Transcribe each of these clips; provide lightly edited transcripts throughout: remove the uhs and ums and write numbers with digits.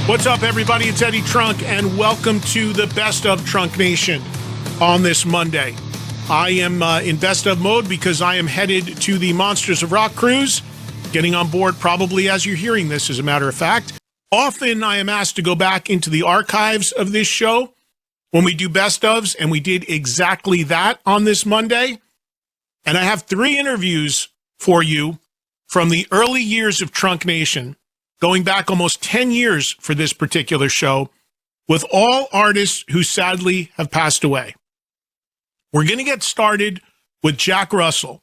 What's up, everybody? It's Eddie Trunk, and welcome to the Best of Trunk Nation on this Monday. I am in best of mode because I am headed to the Monsters of Rock cruise, getting on board probably as you're hearing this, as a matter of fact. Often I am asked to go back into the archives of this show when we do best ofs, and we did exactly that on this Monday. And I have 3 interviews for you from the early years of Trunk Nation, going back almost 10 years for this particular show, with all artists who sadly have passed away. We're going to get started with Jack Russell,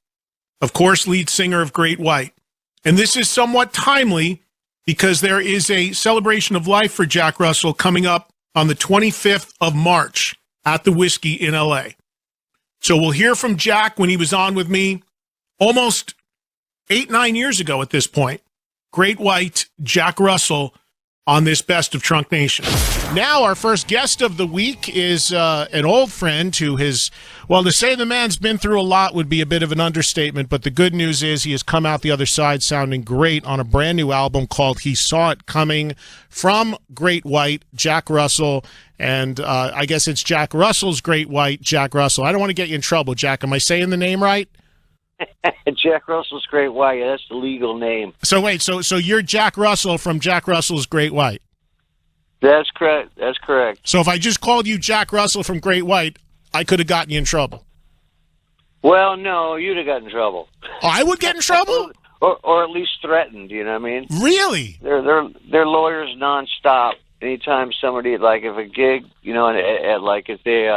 of course, lead singer of Great White. And this is somewhat timely because there is a celebration of life for Jack Russell coming up on the 25th of March at the Whiskey in LA. So we'll hear from Jack when he was on with me almost 8-9 years ago at this point. Great White, Jack Russell on this Best of Trunk Nation. Now our first guest of the week is an old friend who has, well, to say the man's been through a lot would be a bit of an understatement, but the good news is he has come out the other side sounding great on a brand new album called He Saw It Comin from Great White, Jack Russell, and I guess it's Jack Russell's Great White, Jack Russell. I don't want to get you in trouble, Jack. Am I saying the name right? Jack Russell's Great White. That's the legal name. So wait, so you're Jack Russell from Jack Russell's Great White? That's correct. That's correct. So if I just called you Jack Russell from Great White, I could have gotten you in trouble. Well, no, you'd have gotten in trouble. Oh, I would get in trouble? or at least threatened, you know what I mean? Really? They're lawyers nonstop. Anytime somebody, like if a gig, you know, like if they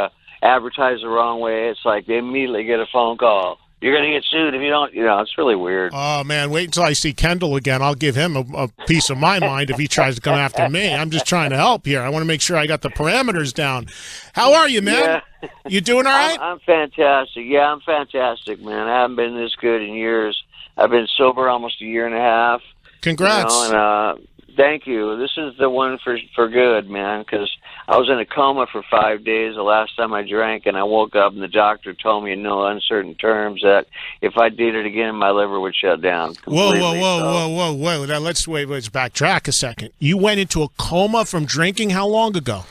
advertise the wrong way, it's like they immediately get a phone call. You're going to get sued if you don't, you know, it's really weird. Oh, man, wait until I see Kendall again. I'll give him a piece of my mind if he tries to come after me. I'm just trying to help here. I want to make sure I got the parameters down. How are you, man? Yeah. You doing all right? I'm fantastic. Yeah, I'm fantastic, man. I haven't been this good in years. I've been sober almost a year and a half. Congrats. You know, and, thank you. This is the one for good, man, because I was in a coma for 5 days the last time I drank, and I woke up, and the doctor told me in no uncertain terms that if I did it again, my liver would shut down completely. Whoa. Now, let's backtrack a second. You went into a coma from drinking how long ago?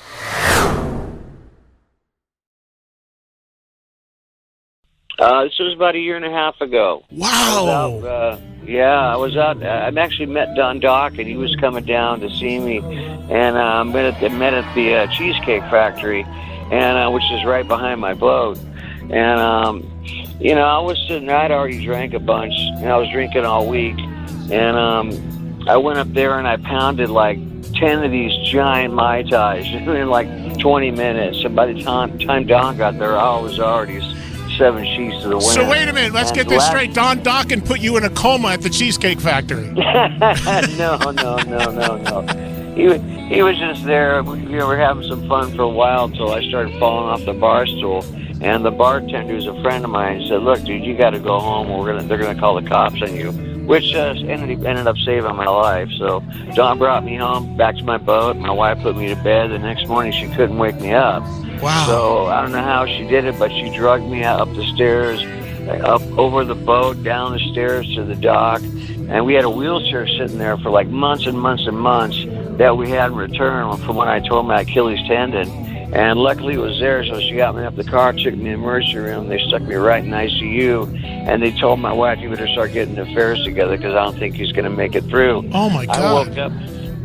This was about a year and a half ago. Wow. I was out. I actually met Don Dock, and he was coming down to see me, and met at the Cheesecake Factory, and which is right behind my boat. And you know, I was sitting there. I'd already drank a bunch, and I was drinking all week. And I went up there and I pounded like 10 of these giant Mai Tais in like 20 minutes. And by the time Don got there, I was already 7 sheets to the wind. So wait a minute, let's get this straight. Don Dokken put you in a coma at the Cheesecake Factory. No. He was just there. We were having some fun for a while until I started falling off the bar stool. And the bartender, who's a friend of mine, said, "Look, dude, you got to go home. They're gonna call the cops on you," which ended up saving my life. So Don brought me home back to my boat. My wife put me to bed. The next morning, she couldn't wake me up. Wow. So I don't know how she did it, but she drugged me up the stairs, up over the boat, down the stairs to the dock. And we had a wheelchair sitting there for like months and months and months that we hadn't returned from when I tore my Achilles tendon. And luckily it was there, so she got me up the car, took me to the emergency room. They stuck me right in ICU, and they told my wife, "You better start getting the affairs together because I don't think he's going to make it through." Oh, my God.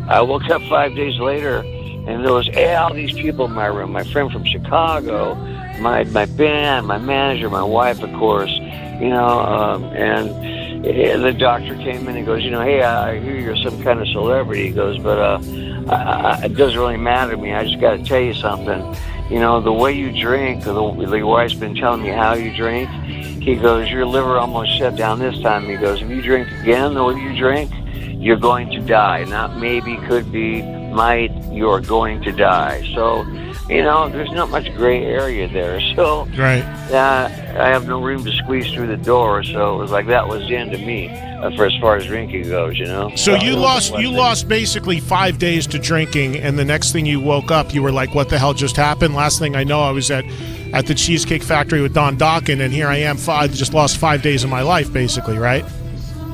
I woke up 5 days later, and there was all these people in my room. My friend from Chicago, my band, my manager, my wife, of course, you know, and the doctor came in and goes, "You know, hey, I hear you're some kind of celebrity." He goes, "But it doesn't really matter to me. I just got to tell you something. You know, the way you drink, the wife's been telling me how you drink." He goes, "Your liver almost shut down this time." He goes, "If you drink again the way you drink, you're going to die. Not maybe, could be, might, you're going to die." So, you know, there's not much gray area there. So, right. I have no room to squeeze through the door. So it was like that was the end of me for as far as drinking goes, you know. So you lost basically 5 days to drinking, and the next thing you woke up, you were like, "What the hell just happened?" Last thing I know, I was at the Cheesecake Factory with Don Dokken, and here I am. I just lost 5 days of my life, basically, right?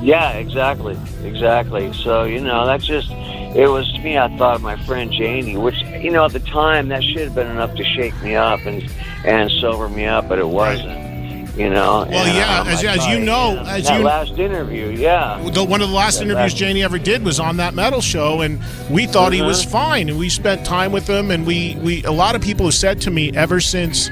Yeah, exactly. So, you know, that's just, it was to me, I thought of my friend Janie, which, you know, at the time, that should have been enough to shake me up and sober me up, but it wasn't. You know. Well, and, as you know, last interview, one of the last interviews Janie ever did was on that metal show, and we thought he was fine, and we spent time with him, and we a lot of people have said to me ever since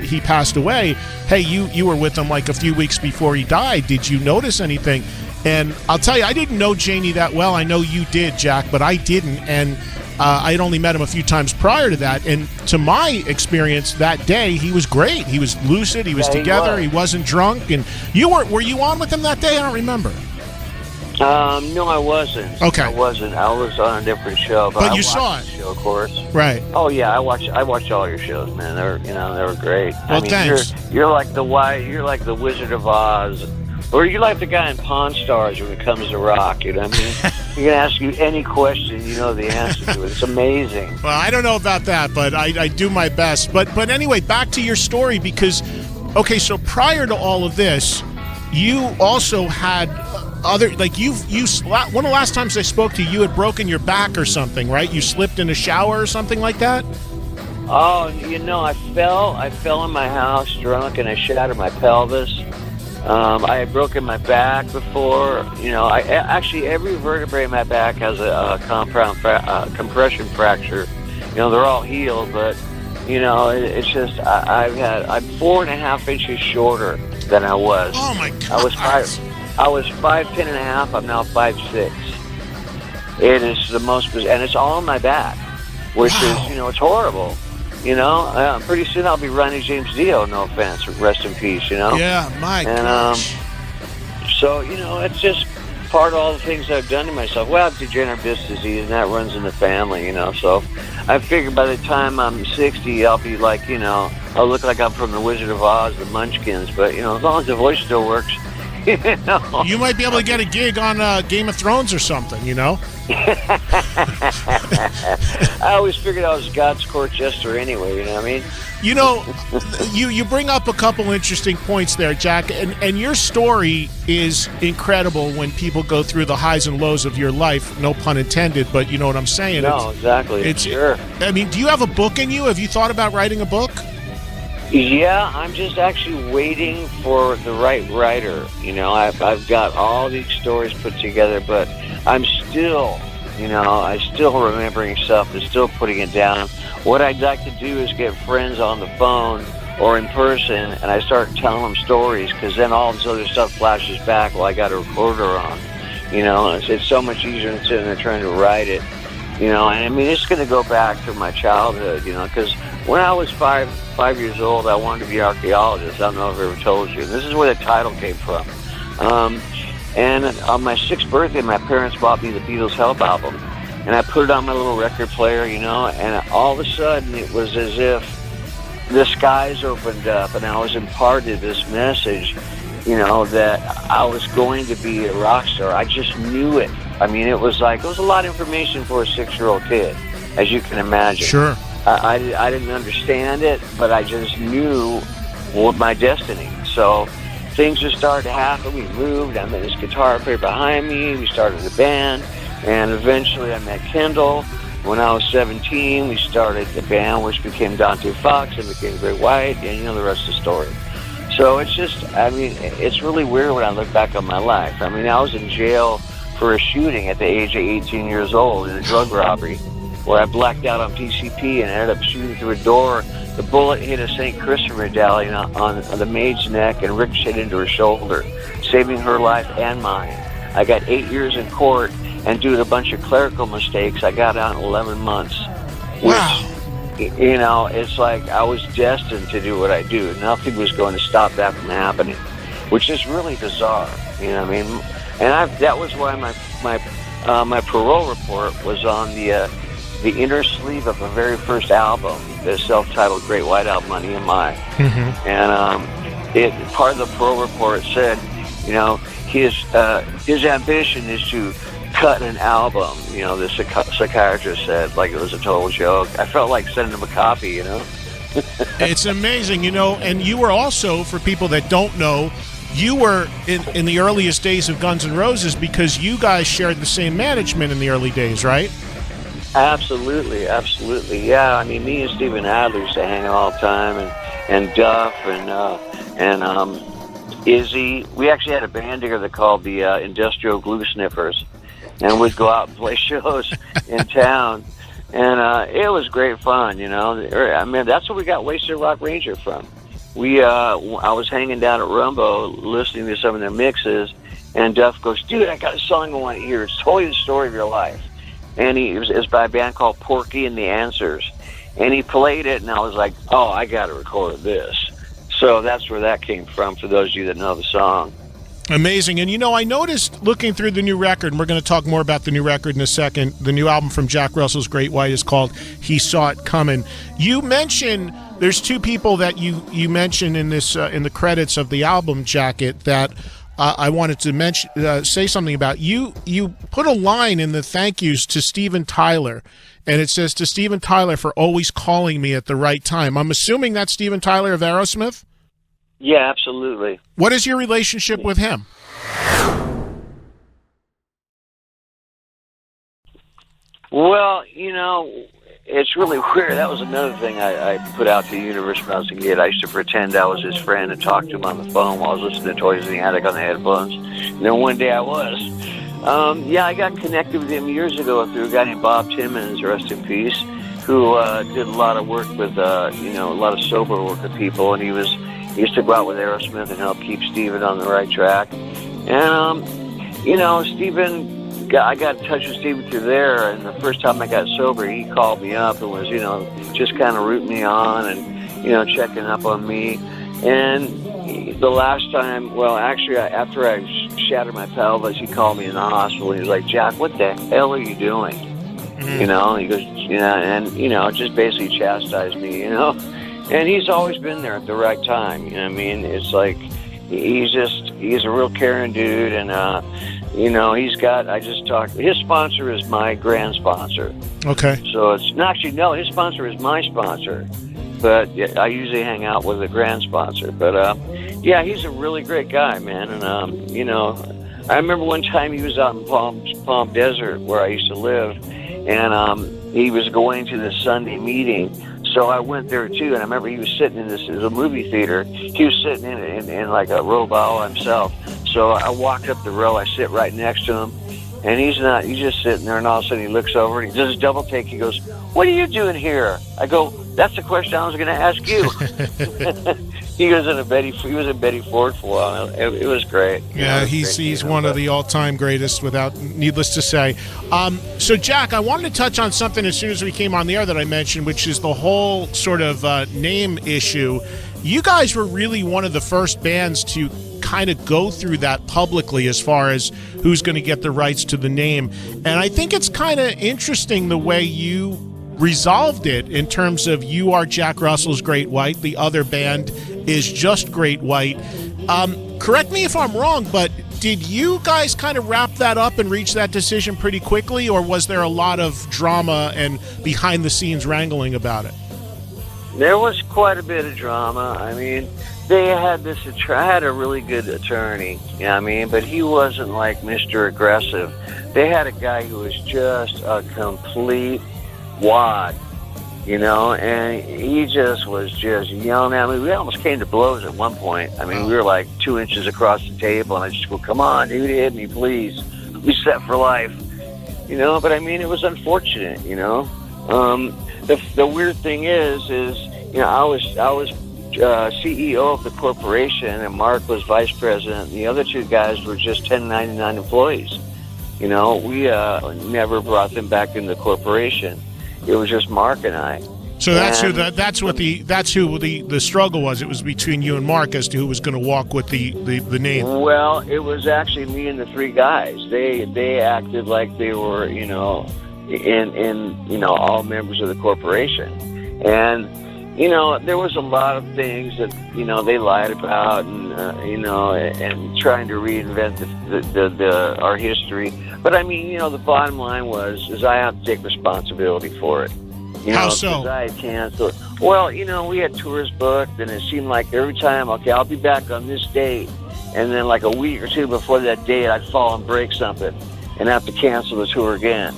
he passed away, hey, you were with him like a few weeks before he died. Did you notice anything? And I'll tell you, I didn't know Janie that well. I know you did, Jack, but I didn't, and I had only met him a few times prior to that, and to my experience that day, he was great. He was lucid. He was together. He wasn't drunk. And were you on with him that day? I don't remember. No, I wasn't. Okay, I wasn't. I was on a different show. But you saw it. The show, of course. Right. Oh yeah, I watched all your shows, man. They were great. Well, thanks. You're like the Wizard of Oz. Or you're like the guy in Pawn Stars when it comes to rock, you know what I mean? He can ask you any question, you know the answer to it. It's amazing. Well, I don't know about that, but I do my best. But anyway, back to your story, because, okay, so prior to all of this, you also had other, like one of the last times I spoke to you, you had broken your back or something, right? You slipped in a shower or something like that? Oh, you know, I fell in my house drunk and I shattered my pelvis. I had broken my back before. You know, actually every vertebrae in my back has a compression fracture. You know, they're all healed, but you know, it's just I'm 4.5 inches shorter than I was. Oh my God! I was 5'10" and a half. I'm now 5'6". It is the most, and it's all on my back, which is, you know, it's horrible. You know, pretty soon I'll be Ronnie James Dio, no offense, rest in peace, you know? Yeah, my gosh. So, you know, it's just part of all the things I've done to myself. Well, I have degenerative disc disease, and that runs in the family, you know, so I figured by the time I'm 60, I'll be like, you know, I'll look like I'm from the Wizard of Oz, the Munchkins, but, you know, as long as the voice still works, you know. You might be able to get a gig on Game of Thrones or something, you know? I always figured I was God's court jester anyway, you know what I mean? You know, you bring up a couple interesting points there, Jack, and your story is incredible when people go through the highs and lows of your life, no pun intended, but you know what I'm saying. No, exactly. Sure. I mean, do you have a book in you? Have you thought about writing a book? Yeah, I'm just actually waiting for the right writer. You know, I've got all these stories put together, but I'm still, you know, I'm still remembering stuff and still putting it down. What I'd like to do is get friends on the phone or in person, and I start telling them stories, because then all this other stuff flashes back while I got a recorder on. You know, it's so much easier than sitting there trying to write it. You know, and I mean, it's going to go back to my childhood, you know, because when I was five years old, I wanted to be an archaeologist. I don't know if I ever told you. This is where the title came from. And on my 6th birthday, my parents bought me the Beatles' Help album. And I put it on my little record player, you know, and all of a sudden it was as if the skies opened up and I was imparted this message, you know, that I was going to be a rock star. I just knew it. I mean, it was a lot of information for a 6-year-old kid, as you can imagine. Sure. I didn't understand it, but I just knew what my destiny. So things just started to happen. We moved. I met this guitar player behind me. We started a band, and eventually I met Kendall. When I was 17, we started the band, which became Dante Fox and became Great White, and you know the rest of the story. So it's just, I mean, it's really weird when I look back on my life. I mean, I was in jail for a shooting at the age of 18 years old in a drug robbery, where I blacked out on PCP and ended up shooting through a door. The bullet hit a St. Christopher medallion on the maid's neck and ricocheted into her shoulder, saving her life and mine. I got 8 years in court, and due to a bunch of clerical mistakes, I got out in 11 months. Wow. Which, you know, it's like I was destined to do what I do. Nothing was going to stop that from happening, which is really bizarre. You know what I mean? And that was why my parole report was on the inner sleeve of the very first album, the self-titled Great White Album on EMI. Mm-hmm. And part of the parole report said, you know, his ambition is to cut an album. You know, the psychiatrist said, like it was a total joke. I felt like sending him a copy, you know. It's amazing, you know, and you were also, for people that don't know, you were in the earliest days of Guns N' Roses because you guys shared the same management in the early days, right? Absolutely. Yeah, I mean, me and Steven Adler used to hang out all the time, and Duff and Izzy. We actually had a band together called the Industrial Glue Sniffers, and we'd go out and play shows in town, and it was great fun, you know. I mean, that's where we got Wasted Rock Ranger from. I was hanging down at Rumbo listening to some of their mixes, and Duff goes, "Dude, I got a song I want to hear. It's totally the story of your life." And it's by a band called Porky and the Answers. And he played it, and I was like, oh, I got to record this. So that's where that came from, for those of you that know the song. Amazing. And, you know, I noticed looking through the new record, and we're going to talk more about the new record in a second, the new album from Jack Russell's Great White is called He Saw It Comin. You mentioned, there's two people that you mentioned in this in the credits of the album jacket that I wanted to mention, say something about. You put a line in the thank yous to Steven Tyler, and it says, "To Steven Tyler for always calling me at the right time." I'm assuming that's Steven Tyler of Aerosmith? Yeah, absolutely. What is your relationship with him? Well, you know, it's really weird. That was another thing I put out to the universe when I was a kid. I used to pretend I was his friend and talk to him on the phone while I was listening to Toys in the Attic on the headphones. And then one day I was. Yeah, I got connected with him years ago through a guy named Bob Timmons, rest in peace, who did a lot of work with, you know, a lot of sober work with people. And he used to go out with Aerosmith and help keep Steven on the right track. And, you know, I got in touch with Steven through there, and the first time I got sober, he called me up and was, you know, just kind of rooting me on and, you know, checking up on me. And the last time, well, actually, after I shattered my pelvis, he called me in the hospital. He was like, "Jack, what the hell are you doing?" Mm-hmm. You know, he goes, you know, and, you know, just basically chastised me, you know. And he's always been there at the right time, you know what I mean? It's like, he's a real caring dude, and, you know, his sponsor is my grand sponsor. Okay. So it's actually, no, his sponsor is my sponsor, but I usually hang out with the grand sponsor. But, yeah, he's a really great guy, man. And, you know, I remember one time he was out in Palm Desert where I used to live, and he was going to the Sunday meeting. So I went there too, and I remember he was sitting in it was a movie theater. He was sitting in like a row by himself. So I walked up the row, I sit right next to him, and he's just sitting there, and all of a sudden he looks over and he does a double take. He goes, "What are you doing here?" I go, "That's the question I was going to ask you." He was in Betty Ford for a while. It was great. Yeah, he's one of the all-time greatest, without needless to say. So, Jack, I wanted to touch on something as soon as we came on the air that I mentioned, which is the whole sort of name issue. You guys were really one of the first bands to kind of go through that publicly as far as who's going to get the rights to the name. And I think it's kind of interesting the way you resolved it in terms of you are Jack Russell's Great White, the other band is just Great White. Correct me if I'm wrong, but did you guys kind of wrap that up and reach that decision pretty quickly, or was there a lot of drama and behind-the-scenes wrangling about it? There was quite a bit of drama. I mean, they had had a really good attorney, you know what I mean, but he wasn't like Mr. Aggressive. They had a guy who was just a complete wad, you know, and he just was just yelling at me. We almost came to blows at one point. I mean, we were like 2 inches across the table, and I just go, "Come on, dude, hit me, please. We set for life," you know. But I mean, it was unfortunate, you know. The weird thing is, you know, I was CEO of the corporation, and Mark was vice president, and the other two guys were just 1099 employees. You know, we never brought them back into the corporation. It was just Mark and I. So that's who the struggle was. It was between you and Mark as to who was going to walk with the name. Well, it was actually me and the three guys. They acted like they were, you know, in you know, all members of the corporation, and you know, there was a lot of things that, you know, they lied about, and you know, and trying to reinvent our history. But I mean, you know, the bottom line is I have to take responsibility for it. You How know, so? 'cause I had canceled. Well, you know, we had tours booked, and it seemed like every time, okay, I'll be back on this date, and then like a week or two before that date, I'd fall and break something and have to cancel the tour again.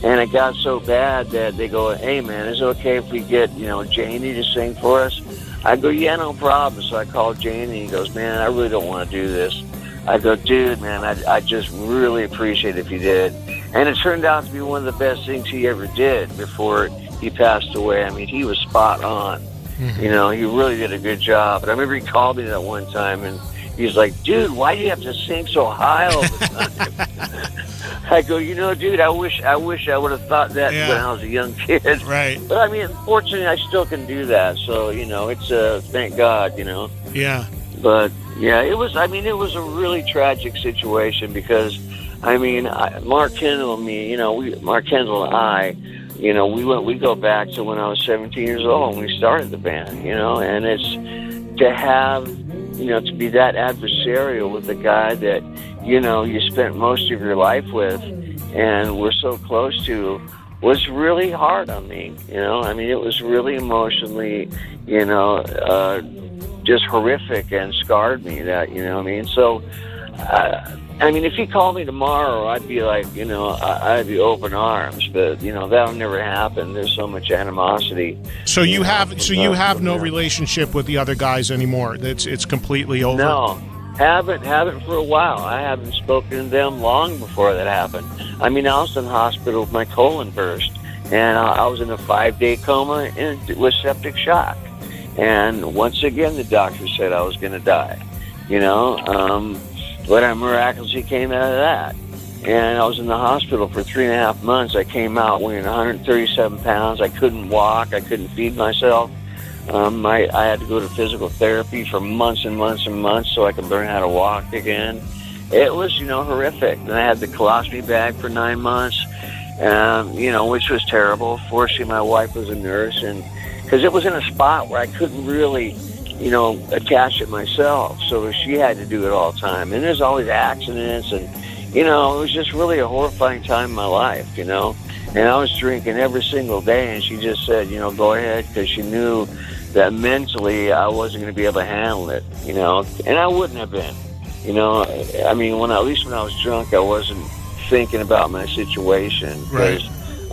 And it got so bad that they go, hey, man, is it okay if we get, Janie to sing for us? I go, yeah, no problem. So I called Janie. He goes, man, I really don't want to do this. I go, dude, man, I just really appreciate it if you did. And it turned out to be one of the best things he ever did before he passed away. I mean, he was spot on. Mm-hmm. He really did a good job. And I remember he called me that one time, and he's like, dude, why do you have to sing so high all the time? I go, dude, I wish I would have thought that when I was a young kid. Right. But, I mean, fortunately, I still can do that. So, it's, thank God, Yeah. But, yeah, it was a really tragic situation because, Mark Kendall and me, Mark Kendall and I, we go back to when I was 17 years old when we started the band, and it's to have, to be that adversarial with the guy that, you spent most of your life with and were so close to was really hard on me, it was really emotionally, just horrific and scarred me that, So, if he called me tomorrow, I'd be like, I'd be open arms, but, that'll never happen. There's so much animosity. So you have no relationship with the other guys anymore. It's completely over. No, haven't for a while. I haven't spoken to them long before that happened. I was in the hospital with my colon burst, and I was in a 5-day coma with septic shock. And once again, the doctor said I was going to die, but I miraculously came out of that. And I was in the hospital for 3.5 months. I came out weighing 137 pounds. I couldn't walk. I couldn't feed myself. I had to go to physical therapy for months and months and months so I could learn how to walk again. It was, horrific. And I had the colostomy bag for 9 months, which was terrible. Fortunately, my wife was a nurse, and because it was in a spot where I couldn't really, attach it myself. So she had to do it all the time. And there's always accidents, and, it was just really a horrifying time in my life, And I was drinking every single day, and she just said, go ahead, because she knew that mentally I wasn't going to be able to handle it, and I wouldn't have been, at least when I was drunk, I wasn't thinking about my situation. Right.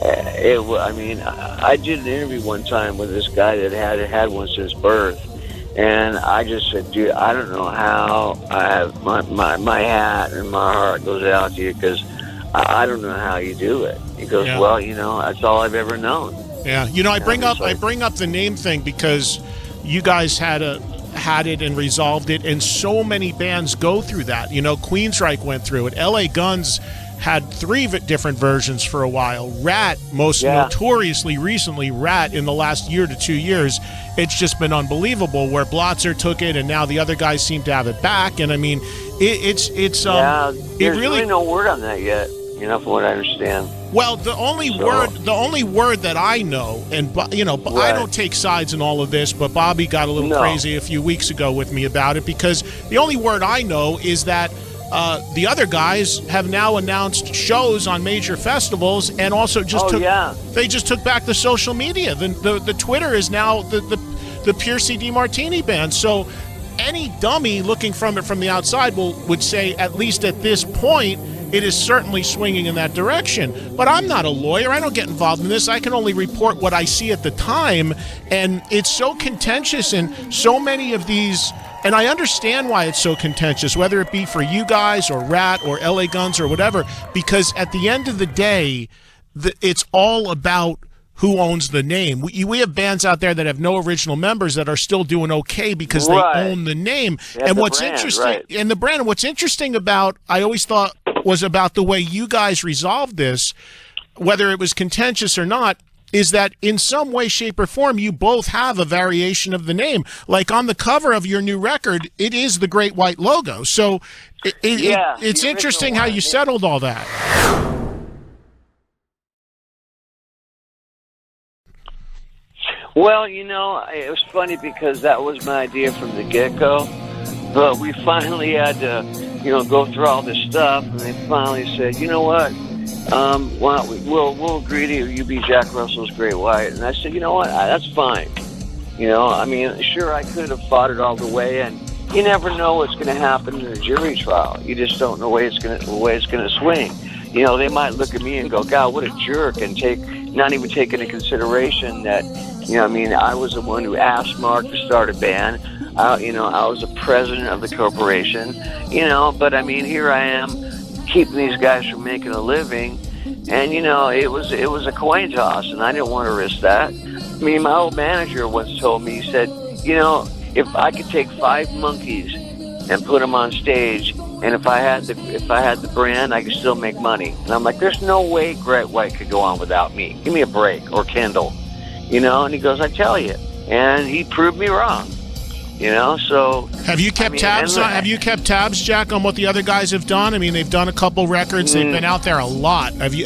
I did an interview one time with this guy that had one since birth, and I just said, dude, I don't know how. I have my hat and my heart goes out to you because I don't know how you do it. He goes, well, that's all I've ever known. Yeah, I bring up the name thing because you guys had it and resolved it, and so many bands go through that. Queensryche went through it. LA Guns had 3 different versions for a while. Rat, most notoriously recently, Rat in the last year to 2 years, it's just been unbelievable where Blotzer took it and now the other guys seem to have it back. And there's really no word on that yet, from what I understand. Well, the only word that I know, and right. I don't take sides in all of this, but Bobby got a little crazy a few weeks ago with me about it because the only word I know is that the other guys have now announced shows on major festivals, and also they just took back the social media. The Twitter is now the Piercy DiMartini band. So any dummy looking from it from the outside would say, at least at this point, it is certainly swinging in that direction. But I'm not a lawyer. I don't get involved in this. I can only report what I see at the time. And it's so contentious, and so many of these, and I understand why it's so contentious, whether it be for you guys or Rat or LA Guns or whatever, because at the end of the day, it's all about who owns the name. We have bands out there that have no original members that are still doing okay because they own the name. And what's interesting, and the brand, and what's interesting about, I always thought, was about the way you guys resolved this, whether it was contentious or not, is that in some way, shape, or form, you both have a variation of the name. Like on the cover of your new record, it is the Great White logo. So it's interesting how you settled all that. Well, it was funny because that was my idea from the get-go, but we finally had to, go through all this stuff, and they finally said, you know what, we'll agree to you be Jack Russell's Great White. And I said, you know what, that's fine. Sure, I could have fought it all the way, and you never know what's going to happen in a jury trial. You just don't know the way it's going to swing. You know, they might look at me and go, God, what a jerk, and not even take into consideration that, you know, I mean, I was the one who asked Mark to start a band. You know, I was the president of the corporation, you know, but I mean, here I am keeping these guys from making a living. And, you know, it was a coin toss, and I didn't want to risk that. I mean, my old manager once told me, he said, you know, if I could take 5 monkeys and put them on stage, and if I had the brand, I could still make money. And I'm like, there's no way Great White could go on without me. Give me a break, or Kendall, you know. And he goes, I tell you, and he proved me wrong, you know. So have you kept tabs? Have you kept tabs, Jack, on what the other guys have done? I mean, they've done a couple records. They've been out there a lot. Have you?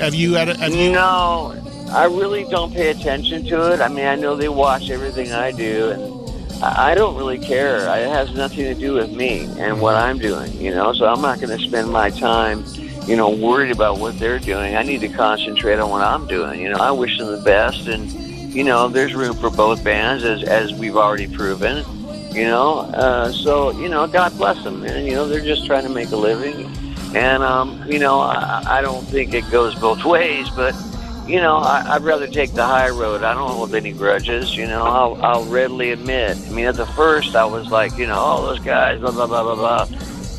No, I really don't pay attention to it. I mean, I know they watch everything I do, and I don't really care. It has nothing to do with me and what I'm doing, you know, so I'm not going to spend my time, you know, worried about what they're doing. I need to concentrate on what I'm doing. You know, I wish them the best, and, you know, there's room for both bands, as we've already proven, you know. So, you know, God bless them, and, you know, they're just trying to make a living. And, you know, I don't think it goes both ways, but, you know, I'd rather take the high road. I don't hold any grudges, you know. I'll readily admit. I mean, at the first, I was like, you know, oh, those guys, blah, blah, blah, blah, blah.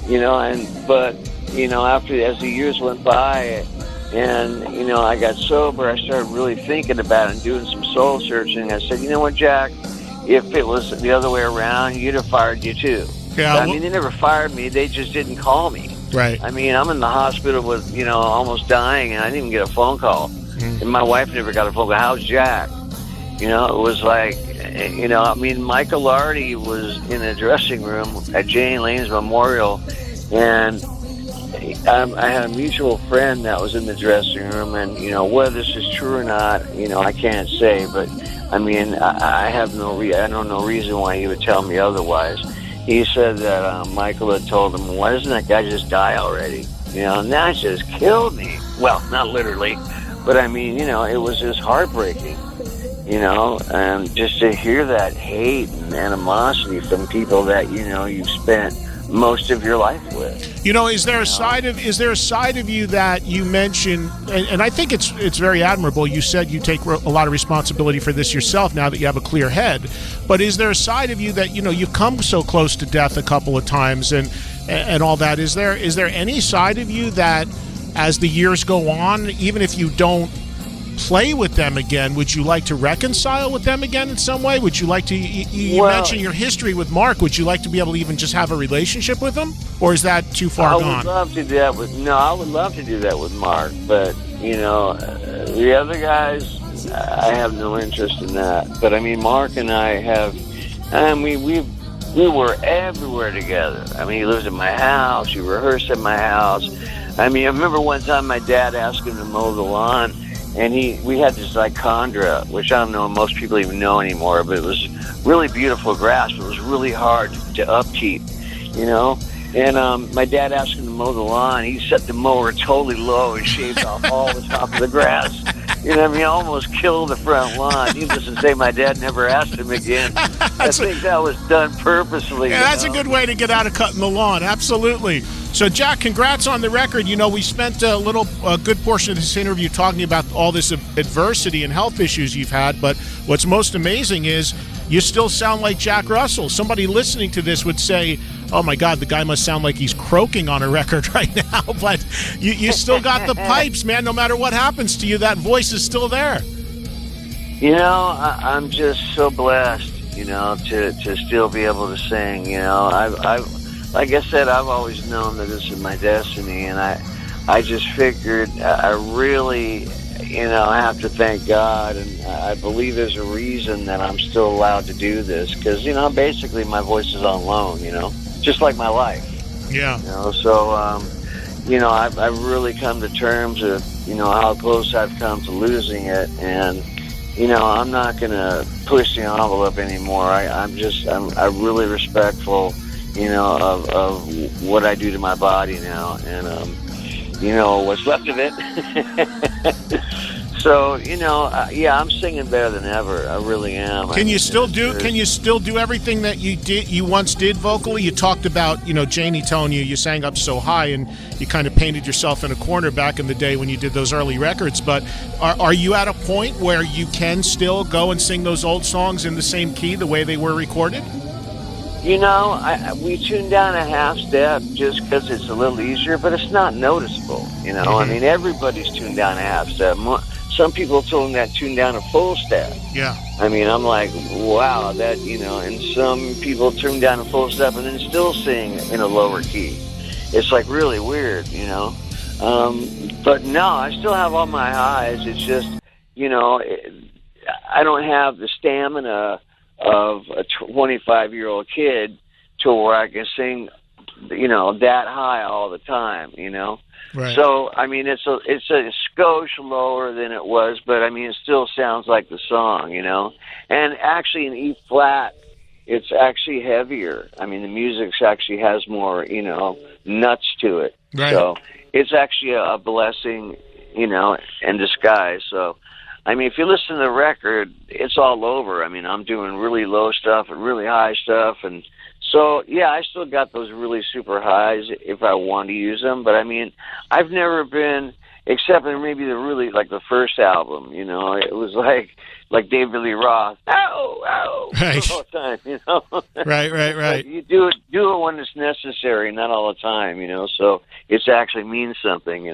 You know, but, you know, as the years went by and, you know, I got sober, I started really thinking about it and doing some soul searching. I said, you know what, Jack, if it was the other way around, you'd have fired you too. Yeah, I mean, they never fired me. They just didn't call me. Right. I mean, I'm in the hospital with, you know, almost dying, and I didn't even get a phone call. And my wife never got a phone call. How's Jack? You know, it was like, you know, I mean, Michael Lardy was in a dressing room at Jane Lane's memorial, and I had a mutual friend that was in the dressing room, and, you know, whether this is true or not, you know, I can't say, but, I mean, I don't know reason why he would tell me otherwise. He said that Michael had told him, why doesn't that guy just die already? You know, and that just killed me. Well, not literally. But, I mean, you know, it was just heartbreaking, you know, and just to hear that hate and animosity from people that, you know, you've spent most of your life with. You know, is there a side of you that you mentioned, and I think it's very admirable. You said you take a lot of responsibility for this yourself now that you have a clear head. But is there a side of you that, you know, you've come so close to death a couple of times and all that? Is there any side of you that, as the years go on, even if you don't play with them again, would you like to reconcile with them again in some way? Would you like to, you mentioned your history with Mark, would you like to be able to even just have a relationship with him? Or is that too far gone? I would love to do that with Mark, but, you know, the other guys, I have no interest in that. But, I mean, Mark and I we were everywhere together. I mean, he lives in my house, we rehearsed at my house. I mean, I remember one time my dad asked him to mow the lawn, and we had this lycandra, which I don't know most people even know anymore, but it was really beautiful grass, but it was really hard to upkeep, you know? And my dad asked him to mow the lawn. He set the mower totally low and shaved off all the top of the grass. You know what I mean? Almost killed the front lawn. Needless to say, my dad never asked him again. I think that was done purposely. Yeah, that's a good way to get out of cutting the lawn. Absolutely. So, Jack, congrats on the record. You know, we spent a good portion of this interview talking about all this adversity and health issues you've had, but what's most amazing is you still sound like Jack Russell. Somebody listening to this would say, oh, my God, the guy must sound like he's croaking on a record right now, but you still got the pipes, man. No matter what happens to you, that voice is still there. You know, I'm just so blessed, you know, to still be able to sing. You know, like I said, I've always known that this is my destiny, and I just figured I really, you know, I have to thank God, and I believe there's a reason that I'm still allowed to do this, because, you know, basically my voice is on loan, you know, just like my life. Yeah. You know, so, you know, I've really come to terms with, you know, how close I've come to losing it, and, you know, I'm not going to push the envelope anymore. I'm really respectful, you know, of what I do to my body now, and, you know, what's left of it. So yeah, I'm singing better than ever. I really am. Can you still do everything that you once did vocally? You talked about Janie telling you sang up so high, and you kind of painted yourself in a corner back in the day when you did those early records. But are you at a point where you can still go and sing those old songs in the same key the way they were recorded? We tuned down a half step just because it's a little easier, but it's not noticeable. Mm-hmm. I mean, everybody's tuned down a half step. Some people told me that tuned down a full step. Yeah. I mean, I'm like, wow, that, and some people tune down a full step and then still sing in a lower key. It's like really weird, But no, I still have all my highs. It's just, I don't have the stamina of a 25-year-old kid to where I can sing, that high all the time, Right. So, I mean, it's a skosh lower than it was, but I mean, it still sounds like the song, And actually, in E flat, it's actually heavier. I mean, the music actually has more, nuts to it. Right. So it's actually a blessing, in disguise. So, I mean, if you listen to the record, it's all over. I mean, I'm doing really low stuff and really high stuff, and so, yeah, I still got those really super highs if I want to use them. But, I mean, I've never been, except for maybe the first album, it was like David Lee Roth, ow, right. all the time, Right. You do it when it's necessary, not all the time, so it actually means something,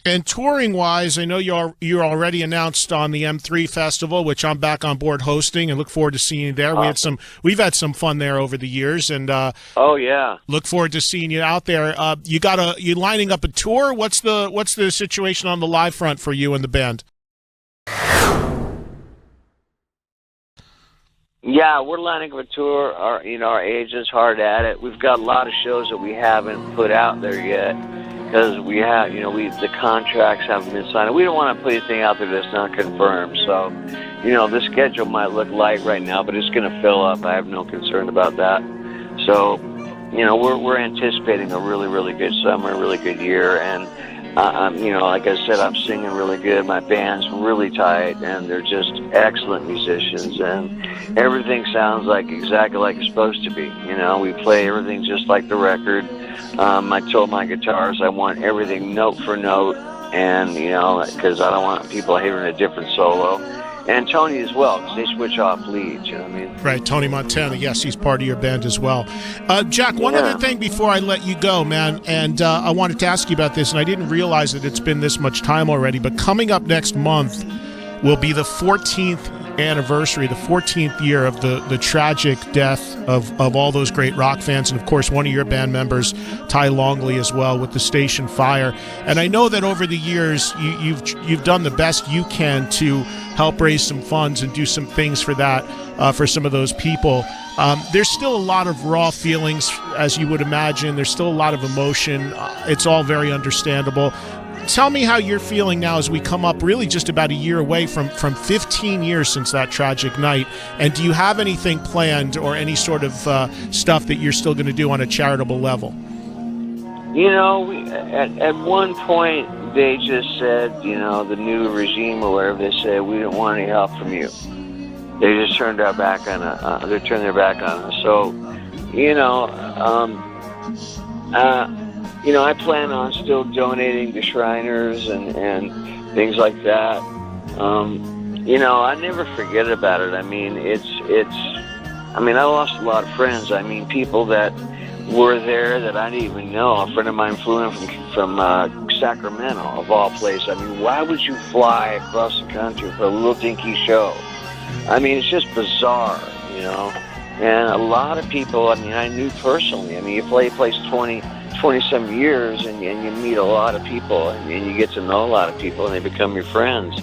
And touring-wise, I know you're already announced on the M3 Festival, which I'm back on board hosting, and look forward to seeing you there. Awesome. We've had some fun there over the years, and oh yeah, look forward to seeing you out there. You lining up a tour? What's the situation on the live front for you and the band? Yeah, we're lining up a tour. Our agent's hard at it. We've got a lot of shows that we haven't put out there yet because we have, the contracts haven't been signed. We don't want to put anything out there that's not confirmed. So, the schedule might look light right now, but it's going to fill up. I have no concern about that. So, we're anticipating a really, really good summer, a really good year, and like I said, I'm singing really good. My band's really tight, and they're just excellent musicians, and everything sounds exactly like it's supposed to be. We play everything just like the record. I told my guitars I want everything note for note, and because I don't want people hearing a different solo. And Tony as well, because they switch off leads, you know what I mean? Right, Tony Montana, yes, he's part of your band as well. Jack, one other thing before I let you go, man, and I wanted to ask you about this, and I didn't realize that it's been this much time already, but coming up next month will be the 14th anniversary, the 14th year of the tragic death of all those great rock fans, and of course one of your band members, Ty Longley, as well, with the station fire. And I know that over the years you've done the best you can to help raise some funds and do some things for that, for some of those people. There's still a lot of raw feelings, as you would imagine. There's still a lot of emotion. It's all very understandable. Tell me how you're feeling now as we come up really just about a year away from 15 years since that tragic night. And do you have anything planned or any sort of stuff that you're still going to do on a charitable level? At one point they just said, the new regime or whatever, they said, we don't want any help from you. They just turned their back on us. So, I plan on still donating to Shriners and things like that. I never forget about it. I mean, I lost a lot of friends. I mean, people that were there that I didn't even know. A friend of mine flew in from Sacramento, of all places. I mean, why would you fly across the country for a little dinky show? I mean, it's just bizarre, And a lot of people, I knew personally. You play a place 20-some years, and you meet a lot of people, and you get to know a lot of people, and they become your friends.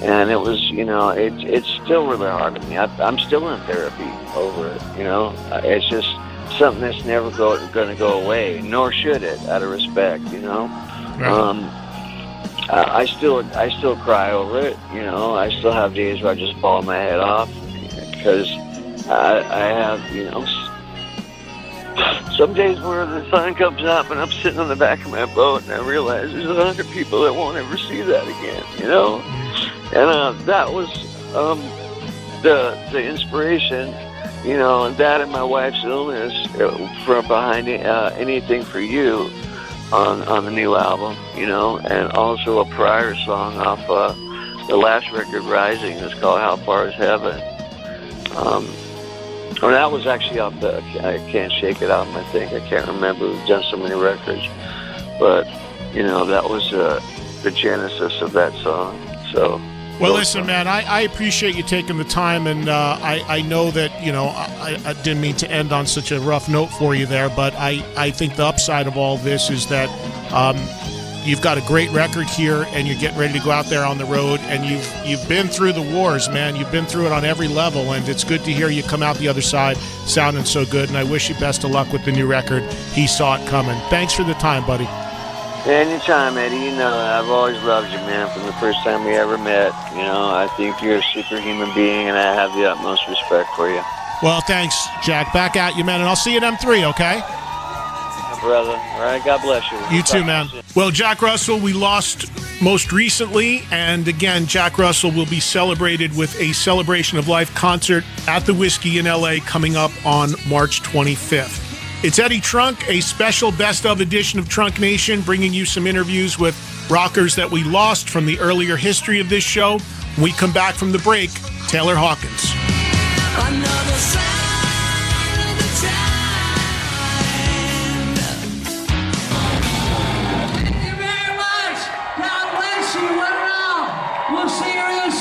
And it was, it's still really hard to me. I'm still in therapy over it, It's just something that's never going to go away, nor should it, out of respect, Right. I still cry over it, I still have days where I just bawl my head off because I have, some days where the sun comes up and I'm sitting on the back of my boat and I realize there's 100 people that won't ever see that again, And that was the inspiration, you know, and that and my wife's illness for behind Anything for You on the new album, you know, and also a prior song off the last record, Rising, is called How Far Is Heaven. And that was actually off the I Can't Shake It album, I think. I can't remember. We've done so many records. But, you know, that was the genesis of that song. So. Well, listen, man, I appreciate you taking the time, and I know that, you know, I didn't mean to end on such a rough note for you there, but I think the upside of all this is that you've got a great record here, and you're getting ready to go out there on the road, and you've been through the wars, man. You've been through it on every level, and it's good to hear you come out the other side sounding so good, and I wish you best of luck with the new record, He Saw It Comin. Thanks for the time, buddy. Anytime, Eddie. You know, I've always loved you, man, from the first time we ever met. You know, I think you're a superhuman being, and I have the utmost respect for you. Well, thanks, Jack. Back at you, man, and I'll see you at M3, okay? My brother. All right, God bless you. You too, man. Well, Jack Russell, we lost most recently, and again, Jack Russell will be celebrated with a Celebration of Life concert at the Whiskey in L.A. coming up on March 25th. It's Eddie Trunk, a special best-of edition of Trunk Nation, bringing you some interviews with rockers that we lost from the earlier history of this show. When we come back from the break, Taylor Hawkins. Another sign of the time. Thank you very much. God bless you. We're out. We'll see you real soon.